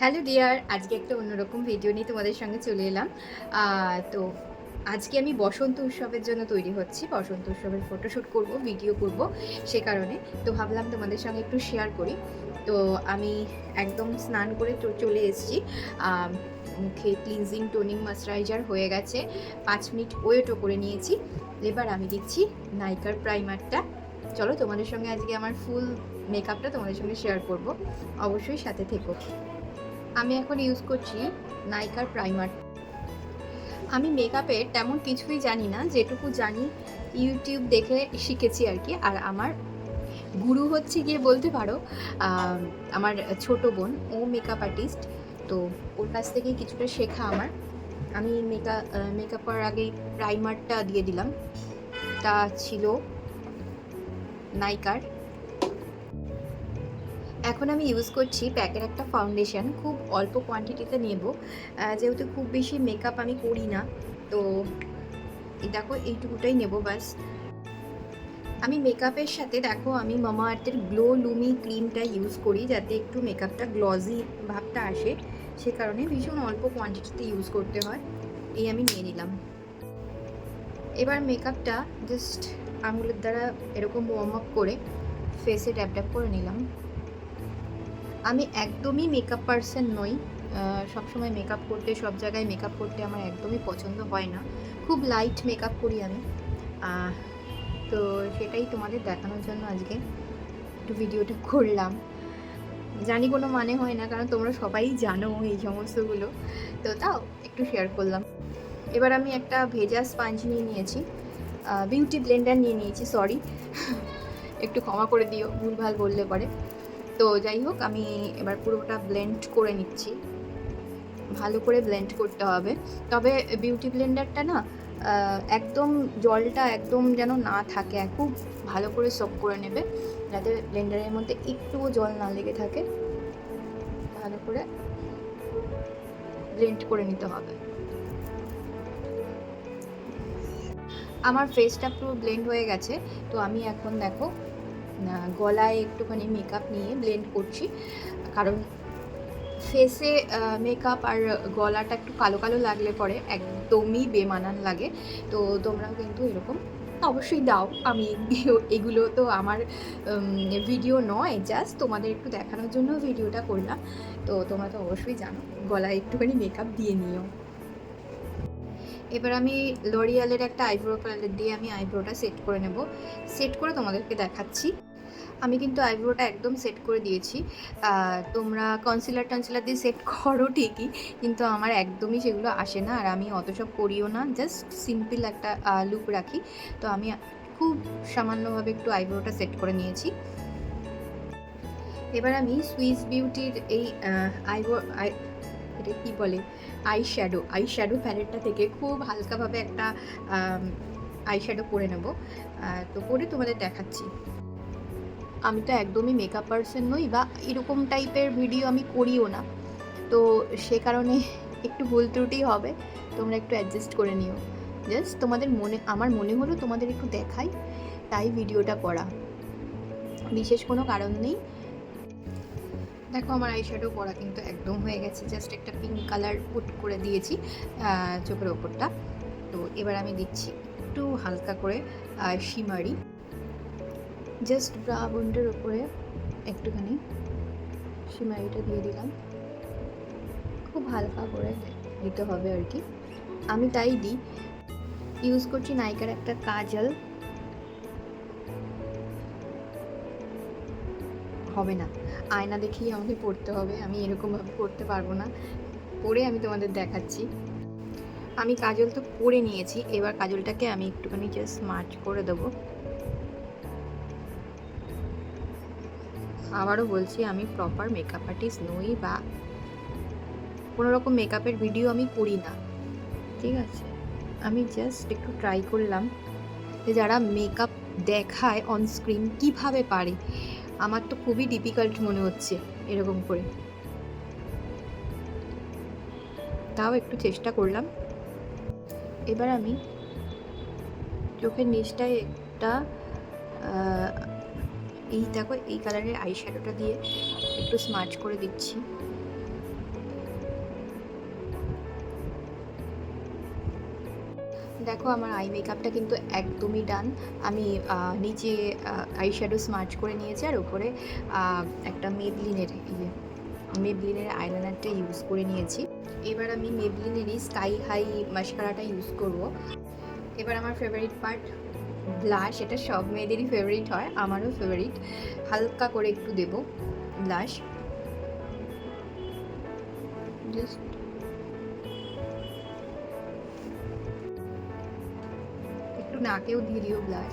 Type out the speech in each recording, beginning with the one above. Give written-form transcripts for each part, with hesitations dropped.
Hello dear, আজকে একটা অন্যরকম ভিডিও নিয়ে তোমাদের সঙ্গে চলে এলাম। তো আজকে আমি বসন্ত উৎসবের জন্য তৈরি হচ্ছি। বসন্ত উৎসবের ফটোশ্যুট করব, ভিডিও করব, সে কারণে তো ভাবলাম তোমাদের সঙ্গে একটু শেয়ার করি। তো আমি একদম স্নান করে চলে এসেছি। মুখে ক্লিনজিং টোনিং ময়েশ্চারাইজার হয়ে গেছে, 5 মিনিট ওয়েটও করে নিয়েছি। এবার আমি দিচ্ছি নাইকার প্রাইমারটা। চলো তোমাদের সঙ্গে আজকে আমার ফুল মেকআপটা তোমাদের সঙ্গে শেয়ার করব, অবশ্যই সাথে থেকো। আমি এখন ইউজ করছি নাইকার প্রাইমার। আমি মেকআপের তেমন কিছুই জানি না, যেটুকু জানি ইউটিউব দেখে শিখেছি আর কি। আর আমার গুরু হচ্ছে গিয়ে বলতে পারো আমার ছোট বোন, ও মেকআপ আর্টিস্ট। তো ওর কাছ থেকেই কিছুটা শেখা আমার। আমি মেকআপ করার আগেই প্রাইমারটা দিয়ে দিলাম। তা ছিল নাইকার। এখন আমি ইউজ করছি প্যাকের একটা ফাউন্ডেশন, খুব অল্প কোয়ান্টিটিতে নেব, যেহেতু খুব বেশি মেকআপ আমি করি না। তো দেখো এইটুকুটাই নেব ব্যাস। আমি মেকআপের সাথে দেখো আমি মামা আর্থের গ্লো লুমি ক্রিমটা ইউজ করি, যাতে একটু মেকআপটা গ্লজি ভাবটা আসে, সে কারণে ভীষণ অল্প কোয়ান্টিটিতে ইউজ করতে হয়। এই আমি নিয়ে নিলাম। এবার মেকআপটা জাস্ট আঙুলের দ্বারা এরকম ওয়ার্ম আপ করে ফেসে ট্যাপ ট্যাপ করে নিলাম। আমি একদমই মেকআপ পার্সন নই, সবসময় মেকআপ করতে, সব জায়গায় মেকআপ করতে আমার একদমই পছন্দ হয় না। খুব লাইট মেকআপ করি আমি। তো সেটাই তোমাদের দেখানোর জন্য আজকে একটু ভিডিওটা করলাম। জানি কোনো মানে হয় না, কারণ তোমরা সবাই জানো এই সমস্তগুলো, তো তাও একটু শেয়ার করলাম। এবার আমি একটা ভেজা স্পঞ্জ নিয়ে নিয়েছি, বিউটি ব্লেন্ডার নিয়ে নিয়েছি, সরি একটু ক্ষমা করে দিও ভুলভাল বললে পরে। তো যাই হোক, আমি এবার পুরোটা ব্লেন্ড করে নিচ্ছি। ভালো করে ব্লেন্ড করতে হবে, তবে বিউটি ব্লেন্ডারটা না একদম জলটা একদম যেন না থাকে, খুব ভালো করে সোক করে নেবে, যাতে ব্লেন্ডারের মধ্যে একটুও জল না লেগে থাকে। ভালো করে ব্লেন্ড করে নিতে হবে। আমার ফেসটা পুরো ব্লেন্ড হয়ে গেছে। তো আমি এখন দেখো গলায় একটুখানি মেকআপ নিয়ে ব্লেন্ড করছি, কারণ ফেসে মেকআপ আর গলাটা একটু কালো কালো লাগলে পরে একদমই বেমানান লাগে। তো তোমরাও কিন্তু এরকম অবশ্যই দাও। আমি এগুলো তো আমার ভিডিও নয়, জাস্ট তোমাদের একটু দেখানোর জন্য ভিডিওটা করলাম। তো তোমরা তো অবশ্যই জানো গলায় একটুখানি মেকআপ দিয়ে নিও। এবার আমি লরিয়ালের একটা আইব্রো প্যালেট দিয়ে আমি আইব্রোটা সেট করে নেব। সেট করে তোমাদেরকে দেখাচ্ছি। আমি কিন্তু আইব্রোটা একদম সেট করে দিয়েছি। তোমরা কনসিলার টনসিলার দিয়ে সেট করো ঠিকই, কিন্তু আমার একদমই সেগুলো আসে না, আর আমি অত সব করিও না, জাস্ট সিম্পল একটা লুক রাখি। তো আমি খুব সামান্যভাবে একটু আইব্রোটা সেট করে নিয়েছি। এবার আমি সুইস বিউটির এই এটা কী বলে, আই শ্যাডো প্যালেটটা থেকে খুব হালকাভাবে একটা আই শ্যাডো করে নেব। তো করে তোমাদের দেখাচ্ছি। আমি তো একদমই মেকআপ পার্সন নই, বা এরকম টাইপের ভিডিও আমি করিও না, তো সে কারণে একটু ভুল ত্রুটি হবে, তোমরা একটু অ্যাডজাস্ট করে নিও। জাস্ট তোমাদের আমার মনে হলো তোমাদের একটু দেখাই, তাই ভিডিওটা করা, বিশেষ কোনো কারণ নেই। দেখো আমার আইশ্যাডো পরা কিন্তু একদম হয়ে গেছে, জাস্ট একটা পিঙ্ক কালার পুট করে দিয়েছি চোখের ওপরটা। তো এবার আমি দিচ্ছি একটু হালকা করে শিমারি, জাস্ট ব্রা বন্ডের ওপরে একটুখানি শিমারিটা দিয়ে দিলাম। খুব হালকা করে দিতে হবে আর কি, আমি তাই দিই। ইউজ করছি নাইকার একটা কাজল। হবে না, আয়না দেখেই আমাকে পড়তে হবে, আমি এরকমভাবে পড়তে পারবো না। পরে আমি তোমাদের দেখাচ্ছি। আমি কাজল তো পরে নিয়েছি, এবার কাজলটাকে আমি একটুখানি জাস্ট স্মার্চ করে দেবো। আবারও বলছি, আমি প্রপার মেকআপ আর্টিস্ট নই, বা কোনো রকম মেকআপের ভিডিও আমি করি না, ঠিক আছে? আমি জাস্ট একটু ট্রাই করলাম যে যারা মেকআপ দেখায় অন স্ক্রিন কীভাবে পারে। আমার তো খুবই ডিফিকাল্ট মনে হচ্ছে এরকম করে, তাও একটু চেষ্টা করলাম। এবার আমি চোখের নিচটায় একটা এই দেখো এই কালারের আই শ্যাডোটা দিয়ে একটু স্মার্চ করে দিচ্ছি। দেখো আমার আই মেকআপটা কিন্তু একদমই ডান। আমি নিচে আই শ্যাডো স্মার্চ করে নিয়েছি, আর উপরে একটা মেবলিনের আইলাইনারটা ইউজ করে নিয়েছি। এবার আমি মেবলিনেরই স্কাই হাই মাস্কারাটা ইউজ করব। এবার আমার ফেভারিট পার্ট ব্লাশ। এটা সব মেয়েদেরই ফেভারিট হয়, আমারও ফেভারিট। হালকা করে একটু দেব ব্লাশ, জাস্ট একটু নাকেও দিয়ে দিও ব্লাশ।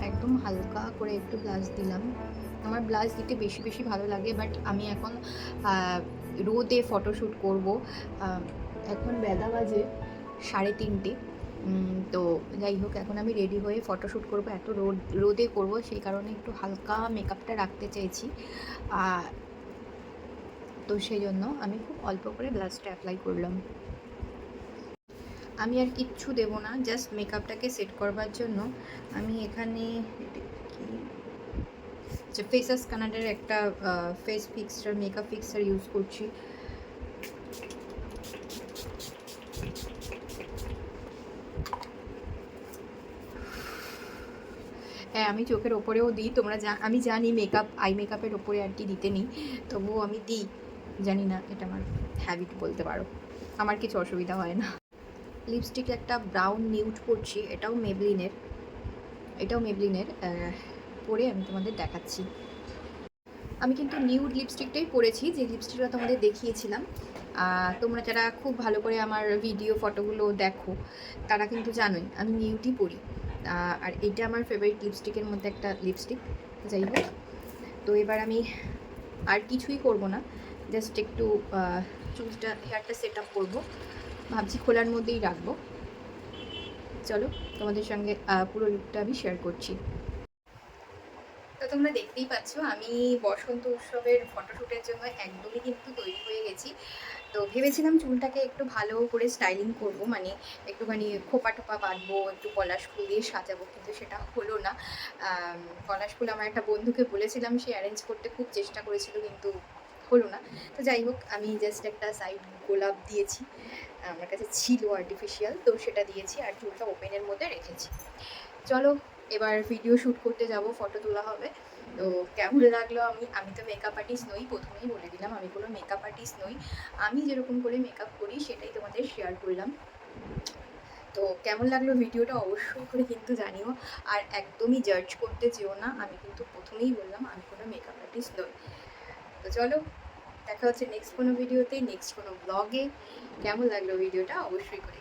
একদম হালকা করে একটু ব্লাশ দিলাম। আমার ব্লাশ দিতে বেশি বেশি ভালো লাগে, বাট আমি এখন রোদে ফটোশ্যুট করব। এখন বেলা বাজে 3:30। তো যাই হোক, এখন আমি রেডি হয়ে ফটোশ্যুট করব, এত রোদে করব, সেই কারণে একটু হালকা মেকআপটা রাখতে চাইছি। তো সেই জন্য আমি খুব অল্প করে ব্লাশটা অ্যাপ্লাই করলাম। আমি আর কিচ্ছু দেব না, জাস্ট মেকআপটাকে সেট করবার জন্য আমি এখানে যে ফেসাস কানাডার একটা face fixture, makeup fixture use করছি। হ্যাঁ, আমি চোখের ওপরেও দিই, আমি জানি আই মেকআপের ওপরে আর কি দিতে নেই, তবুও আমি দিই। জানি না, এটা আমার হ্যাবিট বলতে পারো, আমার কিছু অসুবিধা হয় না। লিপস্টিক একটা ব্রাউন নিউড পরছি, এটাও মেবলিনের পরে আমি তোমাদের দেখাচ্ছি। আমি কিন্তু নিউড লিপস্টিকটাই পরেছি, যে লিপস্টিকটা তোমাদের দেখিয়েছিলাম। তোমরা যারা খুব ভালো করে আমার ভিডিও ফটোগুলো দেখো তারা কিন্তু জানোই আমি নিউডই পরি। আর এটা আমার ফেভারিট লিপস্টিকের মধ্যে একটা লিপস্টিক। যাই হোক, তো এবার আমি আর কিছুই করব না, জাস্ট একটু হেয়ারটা সেট আপ করবো, ভাবছি খোলার মধ্যেই রাখবো। চলো তোমাদের সঙ্গে পুরো লুকটা আমি শেয়ার করছি। তো তোমরা দেখতেই পাচ্ছ আমি বসন্ত উৎসবের ফটোশ্যুটের জন্য একদমই কিন্তু তৈরি হয়ে গেছি। তো ভেবেছিলাম চুলটাকে একটু ভালো করে স্টাইলিং করব, মানে একটুখানি খোপা টোপা বাঁধবো, একটু পলাশ ফুল দিয়ে সাজাবো, কিন্তু সেটা হলো না। পলাশ ফুল আমার একটা বন্ধুকে বলেছিলাম, সে অ্যারেঞ্জ করতে খুব চেষ্টা করেছিল, কিন্তু হলো না। তো যাই হোক, আমি জাস্ট একটা সাইড গোলাপ দিয়েছি, আমার কাছে ছিল আর্টিফিশিয়াল, তো সেটা দিয়েছি, আর চুলটা ওপেনের মধ্যে রেখেছি। চলো এবার ভিডিও শ্যুট করতে যাব, ফটো তোলা হবে। তো কেমন লাগলো, আমি তো মেকআপ আর্টিস্ট নই, প্রথমেই বলে দিলাম আমি কোনো মেকআপ আর্টিস্ট নই। আমি যেরকম করে মেকআপ করি সেটাই তোমাদের শেয়ার করলাম। তো কেমন লাগলো ভিডিওটা অবশ্যই করে কিন্তু জানিও, আর একদমই জাজ করতে যেও না, আমি কিন্তু প্রথমেই বললাম আমি কোনো মেকআপ আর্টিস্ট নই। তো চলো, দেখা হচ্ছে নেক্সট কোনো ভিডিওতে, নেক্সট কোনো ব্লগে। কেমন লাগলো ভিডিওটা অবশ্যই করে